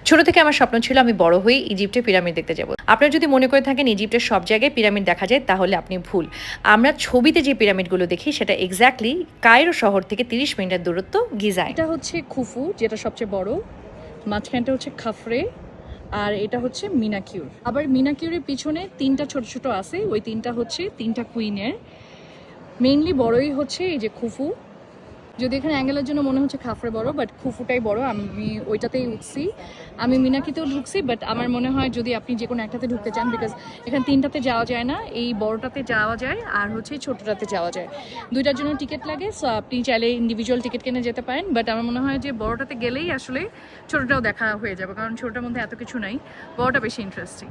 ছোট থেকে আমার স্বপ্ন ছিল আমি বড় হয়ে ইজিপ্টে পিরামিড দেখতে যাব। আপনারা যদি মনে করে থাকেন ইজিপ্টের সব জায়গায় পিরামিড দেখা যায় তাহলে আপনি ভুল। আমরা ছবিতে যে পিরামিডগুলো দেখি সেটা এক্স্যাক্টলি কায়রো শহর থেকে 30 মিনিটের দূরত্ব গিজায়। এটা হচ্ছে খুফু, যেটা সবচেয়ে বড়। মাঝখানটা হচ্ছে খাফরে, আর এটা হচ্ছে মিনাকিউর। আবার মিনাকিউরের পিছনে তিনটা ছোট ছোট আছে, ওই তিনটা হচ্ছে তিনটা কুইনের। মেইনলি বড়ই হচ্ছে এই যে খুফু, যদি এখানে অ্যাঙ্গেলের জন্য মনে হচ্ছে খাফরে বড়, বাট খুফুটাই বড়। আমি ওইটাতেই উঠছি, আমি মিনাকিতেও ঢুকছি, বাট আমার মনে হয় যদি আপনি যে কোনো একটাতে ঢুকতে চান, বিকজ এখানে তিনটাতে যাওয়া যায় না, এই বড়টাতে যাওয়া যায় আর হচ্ছে ছোটটাতে যাওয়া যায়। দুইটার জন্য টিকিট লাগে, সো আপনি চাইলে ইন্ডিভিজুয়াল টিকিট কিনে যেতে পারেন, বাট আমার মনে হয় যে বড়টাতে গেলেই আসলে ছোটটাও দেখা হয়ে যাবে, কারণ ছোটটার মধ্যে এত কিছু নাই, বড়টা বেশি ইন্টারেস্টিং।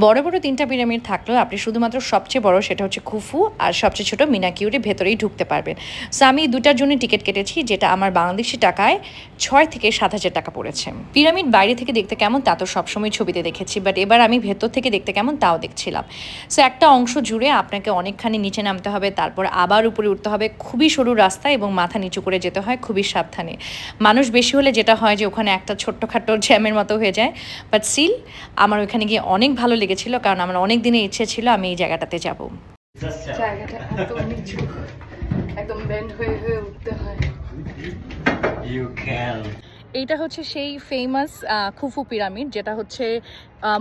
বড় বড় 3টা পিরামিড থাকলেও আপনি শুধুমাত্র সবচেয়ে বড় সেটা হচ্ছে খুফু আর সবচেয়ে ছোট মিনাকিউরের ভেতরেই ঢুকতে পারবেন। সো আমি দুটার জন্য টিকিট কেটেছি, যেটা আমার বাংলাদেশি টাকায় 6 থেকে 7,000 টাকা পড়েছে। পিরামিড বাইরে থেকে দেখতে কেমন তা তো সবসময় ছবিতে দেখেছি, বাট এবার আমি ভেতর থেকে দেখতে কেমন তাও দেখছিলাম। সো একটা অংশ জুড়ে আপনাকে অনেকখানি নিচে নামতে হবে, তারপর আবার উপরে উঠতে হবে। খুবই সরু রাস্তা এবং মাথা নিচু করে যেতে হয় খুবই সাবধানে। মানুষ বেশি হলে যেটা হয় যে ওখানে একটা ছোট্টখাটো জ্যামের মতো হয়ে যায়, বাট স্টিল আমার ওইখানে গিয়ে অনেক ভালো লেগেছিল, কারণ আমার অনেক দিনের ইচ্ছে ছিল আমি এই জায়গাটাতে যাব। জায়গাটা এত নিচু, একদম বেন্ড হয়ে হয়ে উঠতে হয়। এইটা হচ্ছে সেই ফেমাস খুফু পিরামিড, যেটা হচ্ছে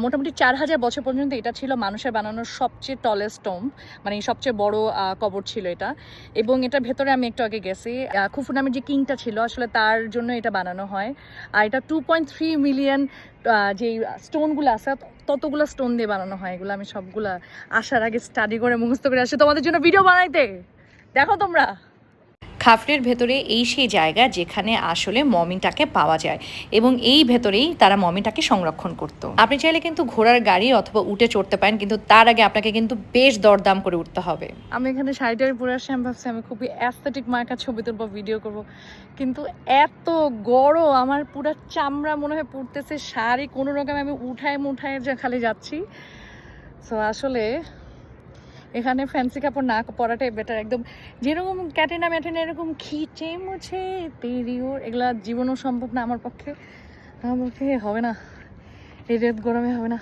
মোটামুটি 4,000 বছর পর্যন্ত এটা ছিল মানুষের বানানোর সবচেয়ে টলেস্ট টম্ব, মানে সবচেয়ে বড় কবর ছিল এটা। এবং এটার ভেতরে আমি একটু আগে গেছি, খুফু নামের যে কিংটা ছিল আসলে তার জন্য এটা বানানো হয়। আর এটা 2.3 মিলিয়ন যে স্টোনগুলো আছে ততগুলো স্টোন দিয়ে বানানো হয়। এগুলো আমি সবগুলা আসার আগে স্টাডি করে মুখস্থ করে আসি তোমাদের জন্য ভিডিও বানাইতে, দেখো তোমরা। খাফরের ভেতরে এই সেই জায়গা যেখানে আসলে মমিটাকে পাওয়া যায়, এবং এই ভেতরেই তারা মমিটাকে সংরক্ষণ করত। আপনি চাইলে কিন্তু ঘোড়ার গাড়ি অথবা উঠে চড়তে পারেন, কিন্তু তার আগে আপনাকে কিন্তু বেশ দরদাম করে উঠতে হবে। আমি এখানে শাড়িটার পরে আসছি, আমি ভাবছি আমি খুবই অ্যাস্থেটিক মার্কা ছবি তুলবো, ভিডিও করব, কিন্তু এত গরম আমার পুরো চামড়া মনে হয় পুড়তেছে। শাড়ি কোনো রকম আমি উঠায় মুঠায় যে খালি যাচ্ছি। সো আসলে এখানে ফ্যান্সি কাপড় না পরাটাই বেটার। একদম যেরকম ক্যাটেনা ম্যাটেনা এরকম খিচে মুছে পেরিওর এগুলা জীবনও সম্ভব না আমার পক্ষে, হবে না, এই রেত গরমে হবে না।